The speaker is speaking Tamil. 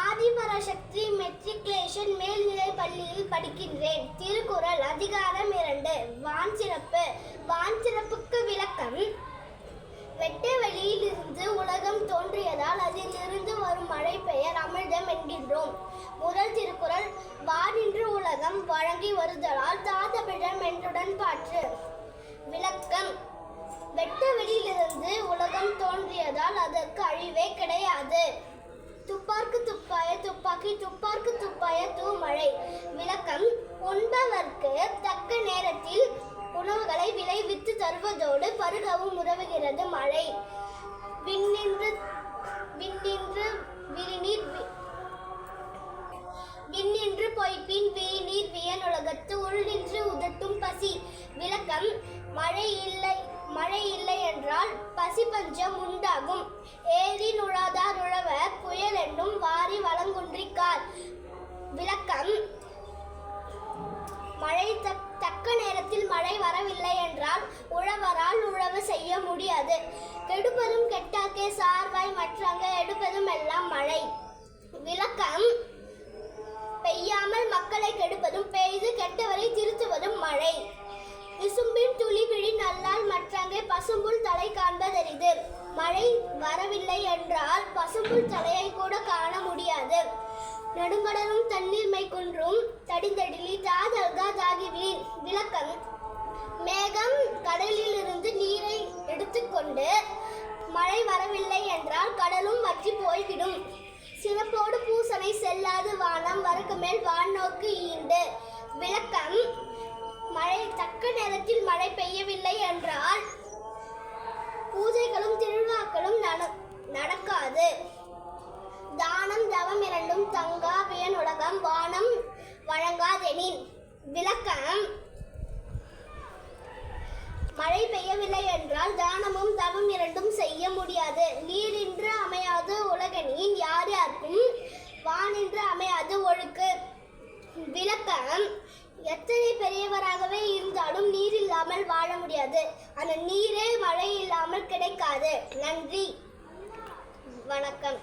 ஆதிபராசக்தி மெட்ரிகுலேஷன் மேல்நிலைப் பள்ளியில் படிக்கின்றேன். திருக்குறள் அதிகாரம் 2 வான்சிறப்பு. வான்சிறப்புக்கு விளக்கம். வெட்ட வெளியிலிருந்து உலகம் தோன்றியதால் அதிலிருந்து வரும் மழை பெயர் அமிழ்தம் என்கின்றோம். முதல் திருக்குறள் வானின்று உலகம் வழங்கி வருதலால் தாதபிடம் என்றுடன் பாற்று. விளக்கம். வெட்ட வெளியிலிருந்து உலகம் தோன்றியதால் அதற்கு அழிவே கிடையாது. துப்பார்க்கு துப்பாய துப்பாக்கி துப்பார்க்கு துப்பாய தூமழை. விளக்கம். உண்பவர்க்கு தக்க நேரத்தில் உணவுகளை விளைவித்து தருவதோடு பருகவும் உதவுகிறது மழை. விண்ணின்று பொய்ப்பின் விரிநீர் வியனுலகத்து உள்நின்று உதட்டும் பசி. விளக்கம். மழை இல்லை என்றால் பசி பஞ்சம் உண்டாகும். ஏரி நுழாதார் உழவ புயல் என்னும் வாரி வளங்குன்றிக்கார். விளக்கம். மழை தக்க நேரத்தில் மழை வரவில்லை என்றால் உழவரால் உழவு செய்ய முடியாது. கெடுப்பதும் கெட்டாக்கே சார்வாய் மற்றாங்க எடுப்பதும் எல்லாம் மழை. விளக்கம். பெய்யாமல் மக்களை கெடுப்பதும் பெய்து கெட்டவரை திருத்துவதும் மழை. விசும்பின் துளி விழி நல்லால் மற்றாங்கே பசும்புல் தலை காண்பதரிது. மழை வரவில்லை என்றால் பசும்புல் தலையை கூட காண முடியாது. நடுங்கடலும் தண்ணீர் மைக்குன்றும் தடிந்தடிலி தாதல்கா தாகிவீர். விளக்கம். மேகம் கடலில் இருந்து நீரை எடுத்துக்கொண்டு மழை வரவில்லை என்றால் கடலும் வற்றி போய்விடும். சிறப்போடு பூசனை செல்லாது வானம் வரக்கு மேல் வானோக்கு ஈண்டு. விளக்கம். மழை தக்க நேரத்தில் மழை பெய்யவில்லை என்றால் பூஜைகளும் திருவிழாக்களும் நடக்காது. தானம் தவம் இரண்டும் தங்கா வியனுலகம் வானம் வழங்காதெனின். விளக்கம். மழை பெய்யவில்லை என்றால் தானமும் தவம் இரண்டும் செய்ய முடியாது. நீரின்று அமையாது உலகனின் யார் யாருக்கும் வானின்று அமையாது ஒழுக்கு. விளக்கம். எத்தனை பெரியவராகவே இருந்தாலும் நீர் இல்லாமல் வாழ முடியாது. அந்த நீரே மழை இல்லாமல் கிடைக்காது. நன்றி, வணக்கம்.